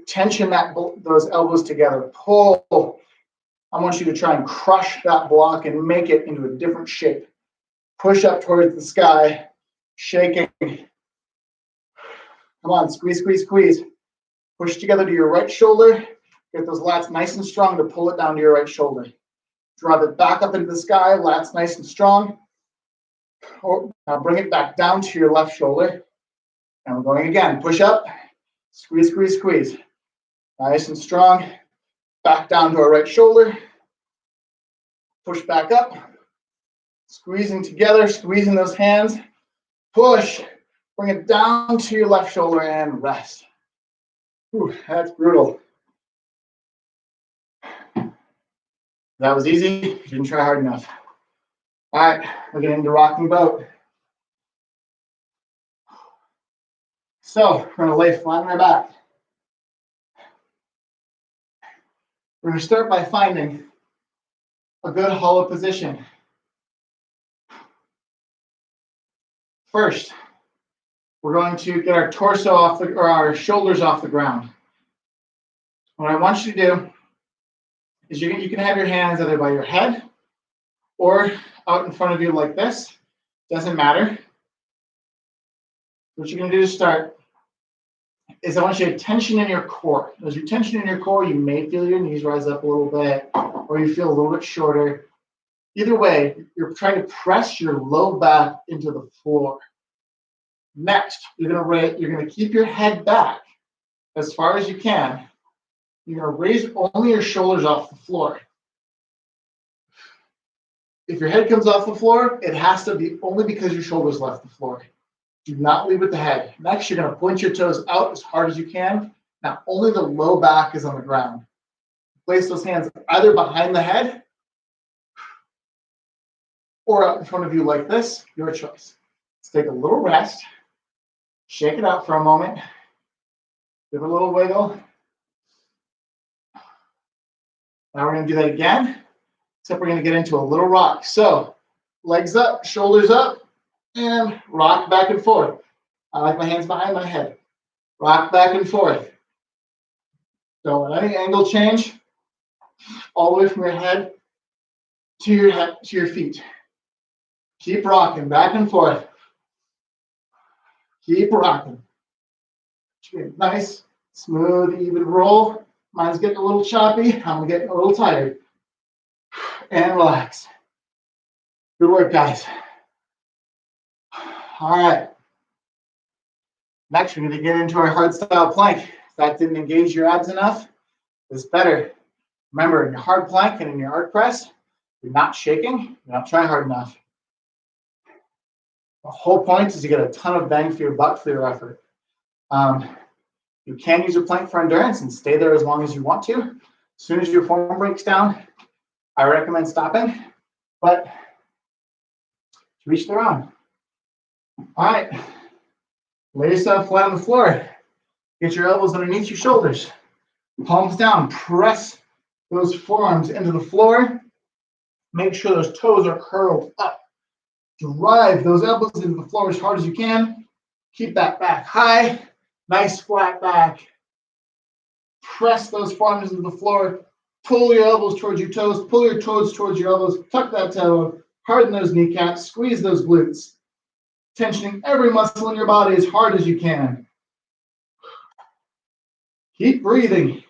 tension those elbows together, pull. I want you to try and crush that block and make it into a different shape. Push up towards the sky, shaking. Come on, squeeze, squeeze, squeeze. Push together to your right shoulder. Get those lats nice and strong to pull it down to your right shoulder. Drive it back up into the sky, lats nice and strong. Now bring it back down to your left shoulder. And we're going again. Push up, squeeze, squeeze, squeeze. Nice and strong. Back down to our right shoulder. Push back up. Squeezing together, squeezing those hands. Push. Bring it down to your left shoulder and rest. Whew, that's brutal. That was easy. You didn't try hard enough. All right, we're getting into rocking boat. So we're going to lay flat on our back. We're going to start by finding a good hollow position. First, we're going to get our torso off or our shoulders off the ground. What I want you to do is you can have your hands either by your head or out in front of you like this. Doesn't matter. What you're going to do to start is I want you to tension in your core. As you tension in your core, you may feel your knees rise up a little bit, or you feel a little bit shorter. Either way, you're trying to press your low back into the floor. Next, you're going to keep your head back as far as you can. You're going to raise only your shoulders off the floor. If your head comes off the floor, it has to be only because your shoulders left the floor. Do not lead with the head. Next, you're going to point your toes out as hard as you can. Now, only the low back is on the ground. Place those hands either behind the head or out in front of you like this, your choice. Let's take a little rest. Shake it out for a moment. Give it a little wiggle. Now we're going to do that again, except we're going to get into a little rock. So legs up, shoulders up, and rock back and forth. I like my hands behind my head. Rock back and forth. Don't let any angle change. All the way from your head to your feet. Keep rocking back and forth. Keep rocking. Nice, smooth, even roll. Mine's getting a little choppy. I'm getting a little tired. And relax. Good work, guys. All right. Next, we're going to get into our hard style plank. If that didn't engage your abs enough, it's better. Remember, in your hard plank and in your arc press, you're not shaking, you're not trying hard enough. The whole point is to get a ton of bang for your buck for your effort. You can use your plank for endurance and stay there as long as you want to. As soon as your form breaks down, I recommend stopping, but to each their own. All right, lay yourself flat on the floor. Get your elbows underneath your shoulders. Palms down, press those forearms into the floor. Make sure those toes are curled up. Drive those elbows into the floor as hard as you can. Keep that back high. Nice flat back. Press those forearms into the floor. Pull your elbows towards your toes. Pull your toes towards your elbows. Tuck that toe. Harden those kneecaps. Squeeze those glutes. Tensioning every muscle in your body as hard as you can. Keep breathing.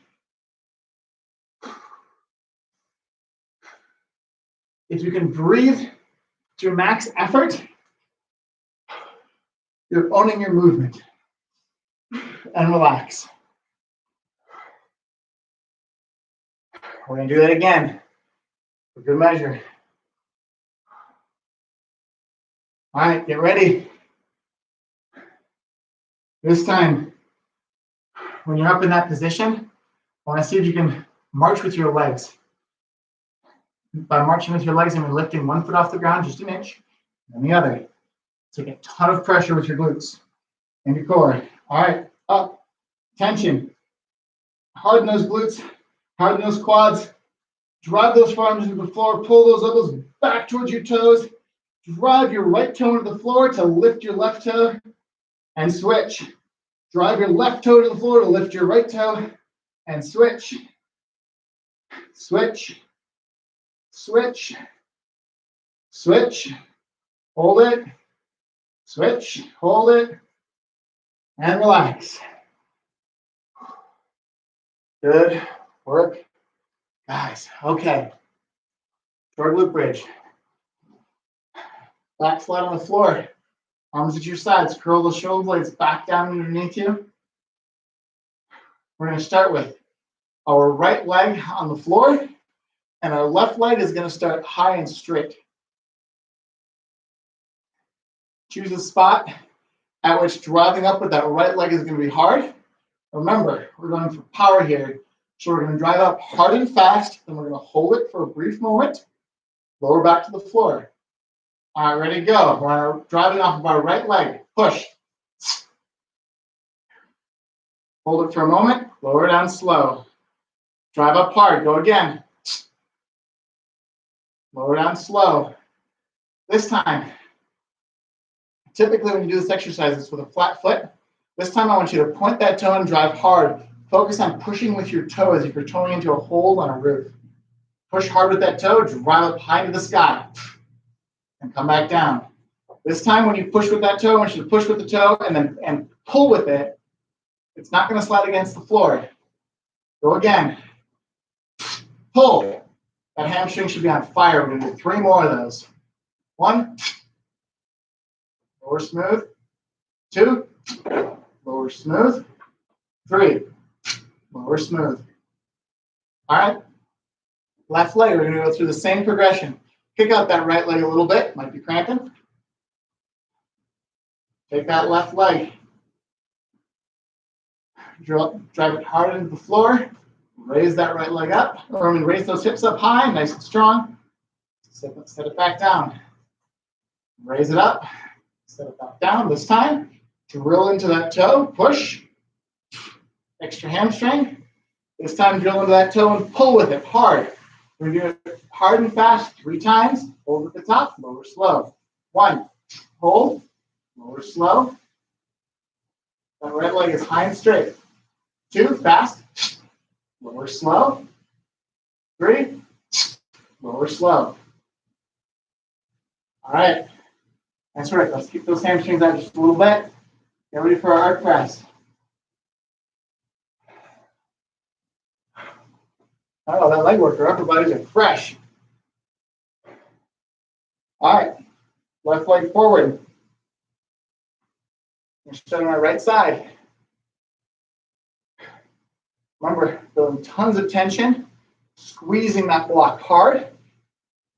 If you can breathe to your max effort, you're owning your movement. And relax. We're going to do that again for good measure. All right, get ready. This time, when you're up in that position, I want to see if you can march with your legs. By marching with your legs, I'm lifting one foot off the ground, just an inch, and the other. Take a ton of pressure with your glutes and your core. All right, up, tension. Harden those glutes, harden those quads. Drive those forearms into the floor, pull those elbows back towards your toes. Drive your right toe into the floor to lift your left toe and switch. Drive your left toe to the floor to lift your right toe and switch. Switch. Switch. Switch. Hold it. Switch. Hold it. And relax. Good work, guys. Okay. Short glute bridge. Back flat on the floor. Arms at your sides. Curl the shoulder blades back down underneath you. We're going to start with our right leg on the floor, and our left leg is going to start high and straight. Choose a spot at which driving up with that right leg is going to be hard. Remember, we're going for power here. So we're going to drive up hard and fast, and we're going to hold it for a brief moment. Lower back to the floor. All right, ready to go. We're driving off of our right leg. Push. Hold it for a moment. Lower down slow. Drive up hard. Go again. Lower down slow. This time, typically when you do this exercise, it's with a flat foot. This time I want you to point that toe and drive hard. Focus on pushing with your toe as if you're toeing into a hole on a roof. Push hard with that toe, drive up high into the sky, and come back down. This time when you push with that toe, I want you to push with the toe and pull with it. It's not going to slide against the floor. Go again. Pull. That hamstring should be on fire. We're going to do 3 more of those. 1. Lower smooth. 2. Lower smooth. 3. Lower smooth. All right. Left leg, we're going to go through the same progression. Kick out that right leg a little bit. Might be cramping. Take that left leg. Drive it hard into the floor. Raise that right leg up. Or raise those hips up high, nice and strong. Set it back down. Raise it up. Set it back down. This time, drill into that toe. Push. Extra hamstring. This time, drill into that toe and pull with it hard. We're going to do it hard and fast 3 times. Hold at the top, lower slow. 1, hold, lower slow. That right leg is high and straight. 2, fast, lower slow. 3, lower slow. All right, that's right. Let's keep those hamstrings out just a little bit. Get ready for our arc press. Oh, that leg work, our upper bodies are fresh. All right, left leg forward. We're starting on our right side. Remember, building tons of tension, squeezing that block hard,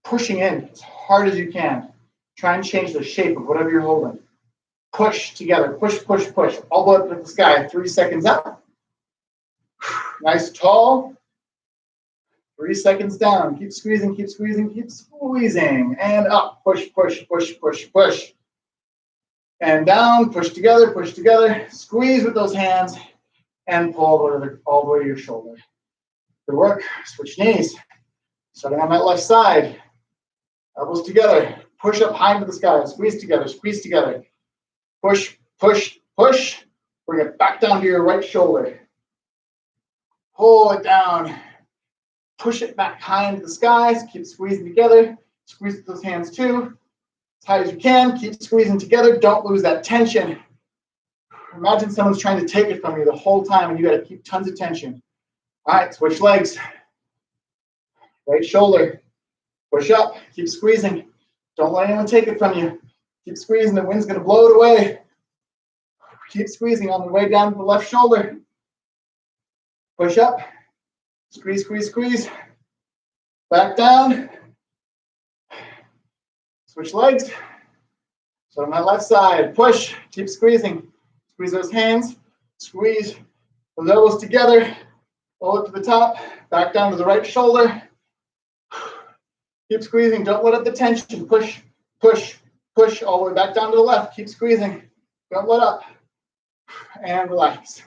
pushing in as hard as you can. Try and change the shape of whatever you're holding. Push together, push, push, push. All the way up to the sky, 3 seconds up. Nice tall. 3 seconds down. Keep squeezing, keep squeezing, keep squeezing. And up. Push, push, push, push, push. And down. Push together, push together. Squeeze with those hands. And pull all the way to your shoulder. Good work. Switch knees. Starting on that left side. Elbows together. Push up high into the sky. Squeeze together, squeeze together. Push, push, push. Bring it back down to your right shoulder. Pull it down. Push it back high into the skies. Keep squeezing together. Squeeze with those hands too. As high as you can. Keep squeezing together. Don't lose that tension. Imagine someone's trying to take it from you the whole time and you got to keep tons of tension. All right, switch legs. Right shoulder. Push up. Keep squeezing. Don't let anyone take it from you. Keep squeezing. The wind's going to blow it away. Keep squeezing on the way down to the left shoulder. Push up. Squeeze, squeeze, squeeze. Back down. Switch legs. So on my left side, push. Keep squeezing. Squeeze those hands, squeeze those elbows together, roll it to the top, back down to the right shoulder. Keep squeezing, don't let up the tension. Push, push, push all the way back down to the left. Keep squeezing, don't let up. And relax.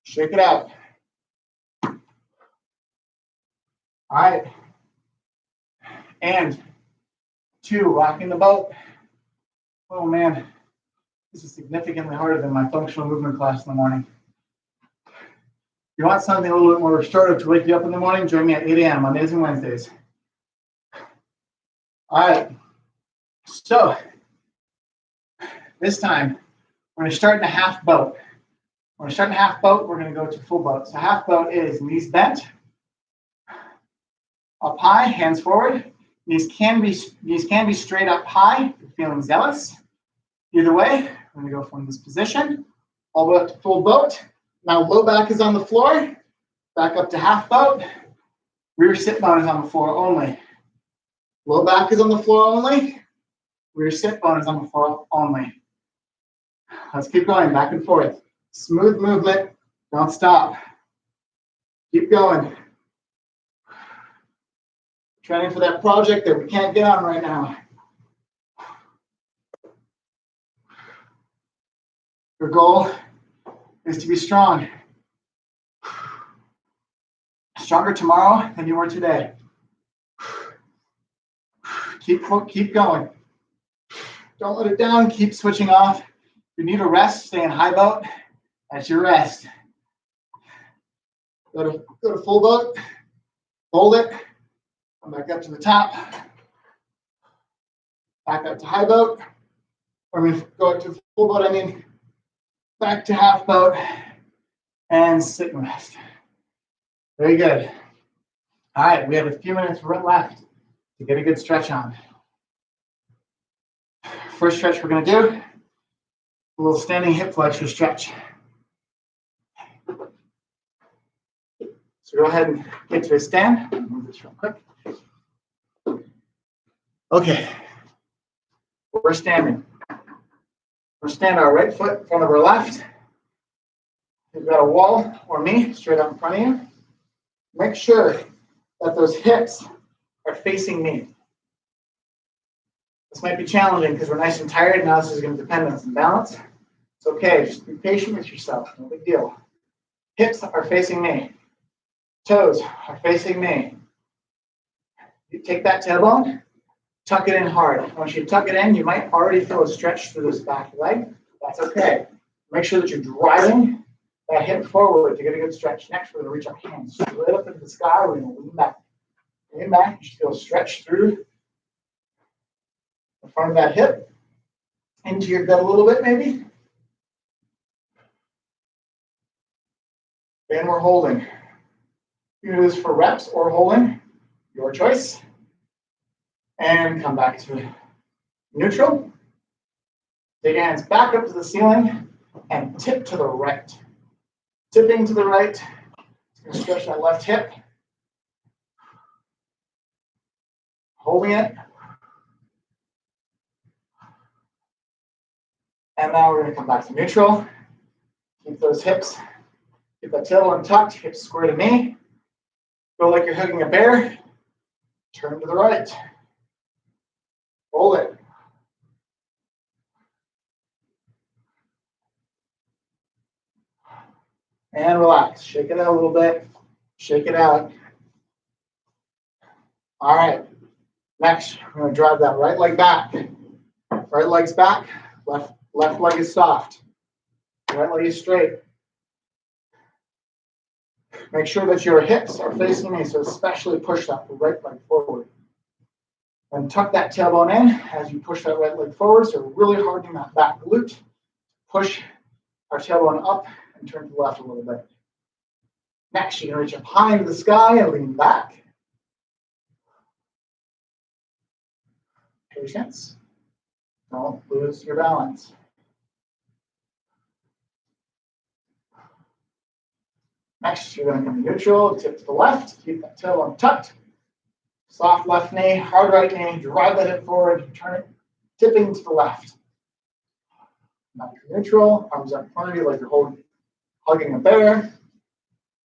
Shake it out. All right. And 2, rocking the boat. Oh man, this is significantly harder than my functional movement class in the morning. If you want something a little bit more restorative to wake you up in the morning, join me at 8 a.m. Mondays and Wednesdays. All right, so this time we're going to start in a half boat. We're going to start in a half boat, we're going to go to full boat. So half boat is knees bent, up high, hands forward. Knees can be straight up high if you're feeling zealous. Either way, we're going to go from this position all the way up to full boat. Now low back is on the floor, back up to half boat. Rear sit bone is on the floor only. Low back is on the floor only. Rear sit bone is on the floor only. Let's keep going back and forth. Smooth movement, don't stop. Keep going. Training for that project that we can't get on right now. Your goal is to be strong. Stronger tomorrow than you were today. Keep going. Don't let it down. Keep switching off. If you need a rest, stay in high boat. That's your rest. Go to full boat. Hold it. Come back up to the top. Back up to high boat. Or I mean, go to full boat. I mean, back to half boat. And sit and rest. Very good. All right, we have a few minutes left to get a good stretch on. First stretch we're going to do, a little standing hip flexor stretch. So go ahead and get to a stand. Move this real quick. Okay, we're standing. We're standing our right foot in front of our left. You've got a wall or me straight up in front of you. Make sure that those hips are facing me. This might be challenging because we're nice and tired. Now this is going to depend on some balance. It's okay. Just be patient with yourself. No big deal. Hips are facing me. Toes are facing me. You take that tailbone, tuck it in hard. Once you tuck it in, you might already feel a stretch through this back leg. That's okay. Make sure that you're driving that hip forward to get a good stretch. Next, we're going to reach our hands straight up into the sky. We're going to lean back. Lean back. You should feel a stretch through the front of that hip. Into your gut a little bit, maybe. And we're holding. You can do this for reps or holding. Your choice. And come back to neutral. Take your hands back up to the ceiling and tip to the right. Tipping to the right. It's going to stretch that left hip. Holding it. And now we're going to come back to neutral. Keep those hips. Keep that tailbone tucked. Hips square to knee. Feel like you're hugging a bear. Turn to the right. Hold it. And relax. Shake it out a little bit. Shake it out. All right. Next, we're going to drive that right leg back. Right leg's back. Left leg is soft. Right leg is straight. Make sure that your hips are facing me, so especially push that right leg forward. And tuck that tailbone in as you push that right leg forward, so really hardening that back glute. Push our tailbone up and turn to the left a little bit. Next, you're going to reach up high into the sky and lean back. Patience. Don't lose your balance. Next, you're going to come neutral, tip to the left, keep that tailbone tucked. Soft left knee, hard right knee, drive that hip forward, turn it, tipping to the left. Back to neutral, arms up in front of you like you're hugging a bear.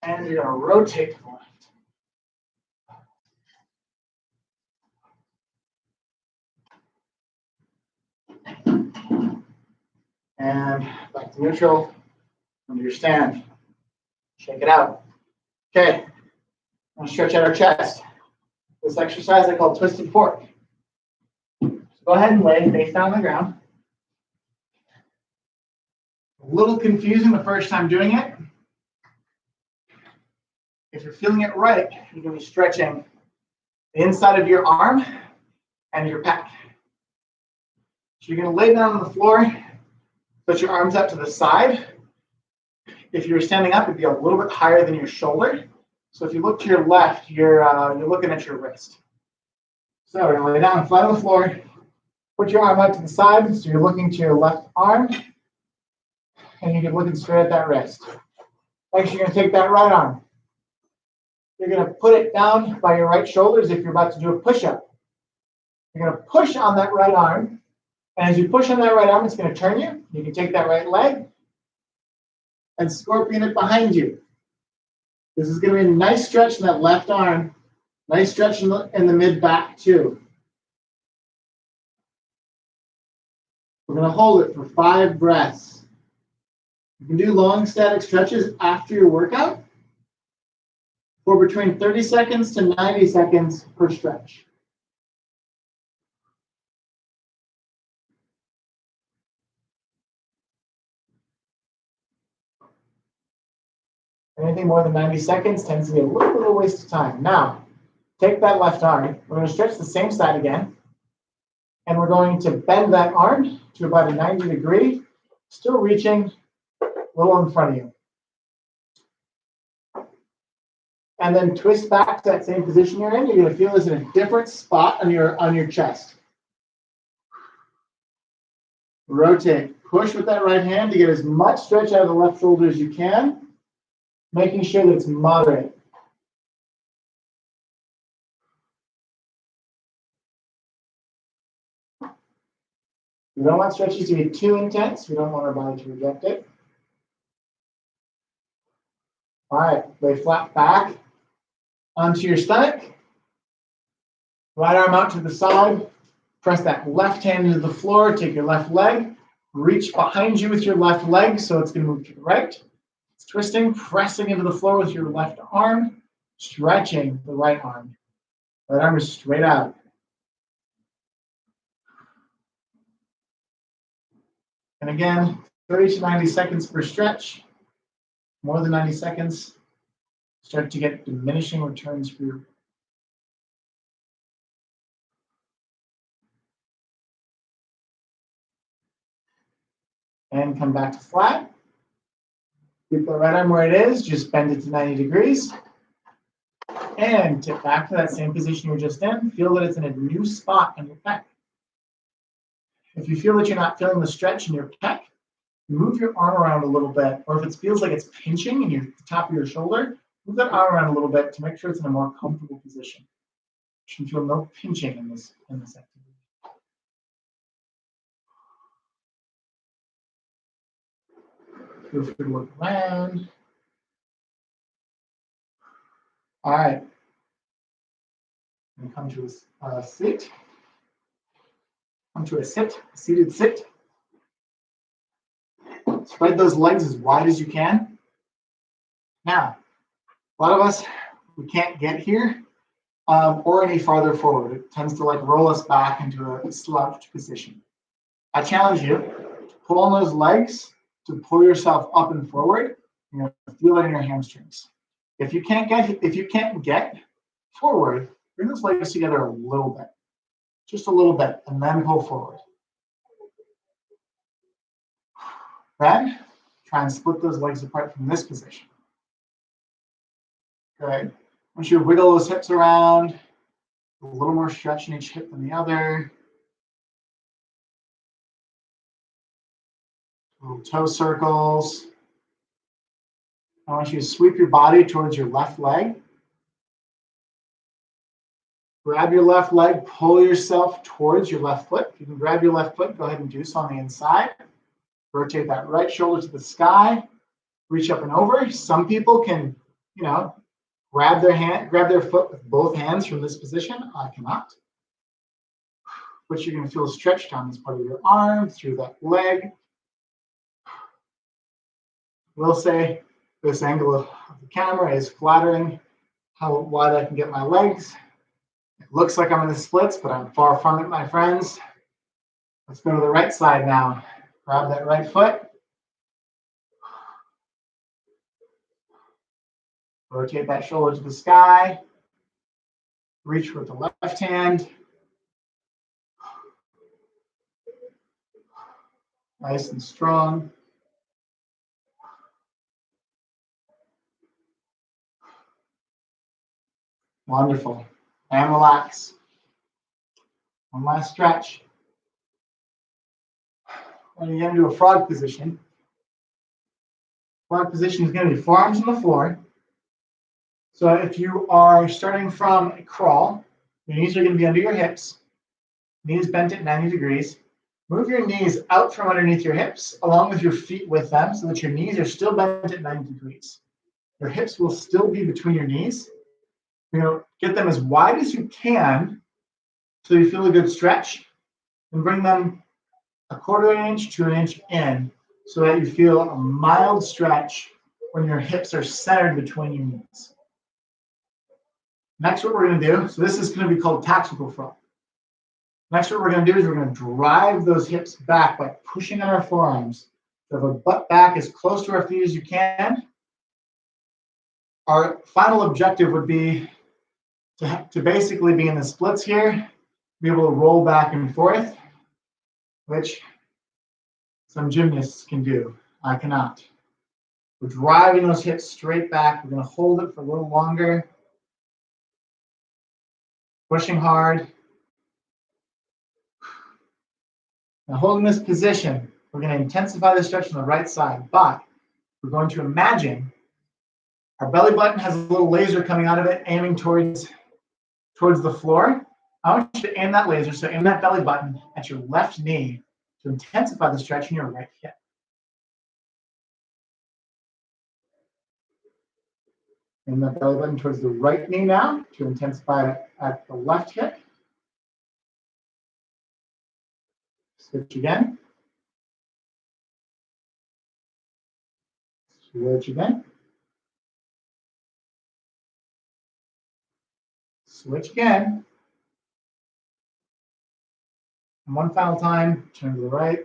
And you're going to rotate to the left. And back to neutral, under your stand. Shake it out. Okay, I'm going to stretch out our chest. This exercise I call twisted fork. So go ahead and lay face down on the ground. A little confusing the first time doing it. If you're feeling it right, you're going to be stretching the inside of your arm and your pec. So you're going to lay down on the floor, put your arms out to the side. If you were standing up, it'd be a little bit higher than your shoulder. So if you look to your left, you're looking at your wrist. So we're going to lay down flat on the floor, put your arm out to the side, so you're looking to your left arm, and you're looking straight at that wrist. Next, you're going to take that right arm. You're going to put it down by your right shoulder as if you're about to do a push-up. You're going to push on that right arm, and as you push on that right arm, it's going to turn you. You can take that right leg and scorpion it behind you. This is going to be a nice stretch in that left arm, nice stretch in the mid-back too. We're going to hold it for 5 breaths. You can do long static stretches after your workout for between 30 seconds to 90 seconds per stretch. Anything more than 90 seconds tends to be a little bit of a waste of time. Now, take that left arm. We're going to stretch the same side again. And we're going to bend that arm to about a 90 degree, still reaching a little in front of you. And then twist back to that same position you're in. You're going to feel this in a different spot on your chest. Rotate. Push with that right hand to get as much stretch out of the left shoulder as you can, making sure that it's moderate. We don't want stretches to be too intense. We don't want our body to reject it. All right, lay flat back onto your stomach. Right arm out to the side. Press that left hand into the floor. Take your left leg. Reach behind you with your left leg so it's going to move to the right. It's twisting, pressing into the floor with your left arm, stretching the right arm. Right arm is straight out. And again, 30 to 90 seconds per stretch. More than 90 seconds, start to get diminishing returns for your. And come back to flat. Keep the right arm where it is, just bend it to 90 degrees. And tip back to that same position you were just in. Feel that it's in a new spot on your pec. If you feel that you're not feeling the stretch in your pec, move your arm around a little bit. Or if it feels like it's pinching in the top of your shoulder, move that arm around a little bit to make sure it's in a more comfortable position. You should feel no pinching in this activity. Feel free to look around. All right. And come to a sit. Come to a sit, a seated sit. Spread those legs as wide as you can. Now, a lot of us, we can't get here or any farther forward. It tends to like roll us back into a slouched position. I challenge you to pull on those legs, to pull yourself up and forward. You're going to feel it in your hamstrings. If you can't get forward, bring those legs together a little bit, just a little bit, and then pull forward. Then try and split those legs apart from this position. Good. Once you wiggle those hips around, a little more stretch in each hip than the other. Little toe circles. I want you to sweep your body towards your left leg. Grab your left leg, pull yourself towards your left foot. If you can grab your left foot, go ahead and do so on the inside. Rotate that right shoulder to the sky. Reach up and over. Some people can, grab their foot with both hands from this position. I cannot. But you're going to feel a stretch down this part of your arm, through that leg. We'll say this angle of the camera is flattering how wide I can get my legs. It looks like I'm in the splits, but I'm far from it, my friends. Let's go to the right side now. Grab that right foot. Rotate that shoulder to the sky. Reach with the left hand. Nice and strong. Wonderful. And relax. One last stretch. When you get into a frog position, frog position is going to be forearms on the floor. So if you are starting from a crawl, your knees are going to be under your hips, knees bent at 90 degrees. Move your knees out from underneath your hips, along with your feet with them, so that your knees are still bent at 90 degrees. Your hips will still be between your knees. Get them as wide as you can so you feel a good stretch, and bring them a quarter inch to an inch in so that you feel a mild stretch when your hips are centered between your knees. Next, what we're going to do, so this is going to be called tactical frog. Next, what we're going to do is we're going to drive those hips back by pushing on our forearms. So the butt back as close to our feet as you can. Our final objective would be to basically be in the splits here, be able to roll back and forth, which some gymnasts can do. I cannot. We're driving those hips straight back. We're going to hold it for a little longer. Pushing hard. Now holding this position, we're going to intensify the stretch on the right side, but we're going to imagine our belly button has a little laser coming out of it, aiming towards the floor. I want you to aim that laser, so aim that belly button at your left knee to intensify the stretch in your right hip. Aim that belly button towards the right knee now to intensify it at the left hip. Switch again. Switch again. Switch again. And one final time, turn to the right.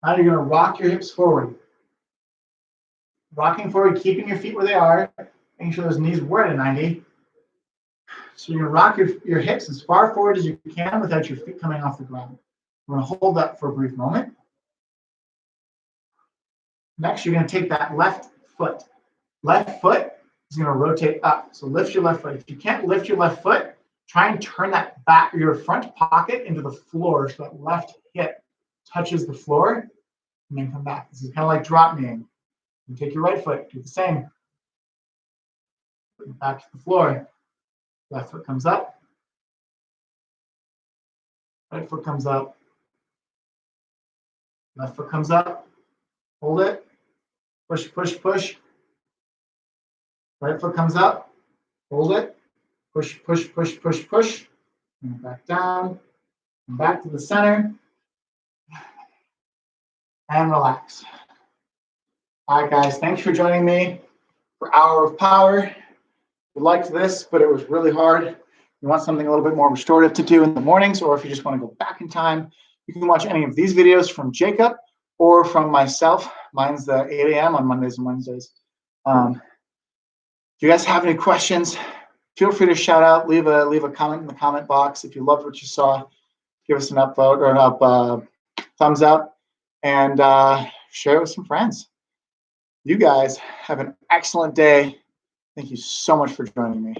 Now you're going to rock your hips forward. Rocking forward, keeping your feet where they are, making sure those knees were at a 90. So you're going to rock your hips as far forward as you can without your feet coming off the ground. We're going to hold that for a brief moment. Next, you're going to take that left foot. Left foot is going to rotate up. So lift your left foot. If you can't lift your left foot, try and turn that back, your front pocket into the floor so that left hip touches the floor, and then come back. This is kind of like drop kneeing. You take your right foot, do the same. Back to the floor. Left foot comes up. Right foot comes up. Left foot comes up. Hold it. Push, push, push. Right foot comes up. Hold it. Push, push, push, push, push. And back down. And back to the center. And relax. All right, guys. Thanks for joining me for Hour of Power. We liked this, but it was really hard. You want something a little bit more restorative to do in the mornings, or if you just want to go back in time, you can watch any of these videos from Jacob or from myself. Mine's the 8 a.m. on Mondays and Wednesdays. If you guys have any questions, feel free to shout out, leave a comment in the comment box. If you loved what you saw, give us an upvote or an thumbs up, and share it with some friends. You guys have an excellent day. Thank you so much for joining me.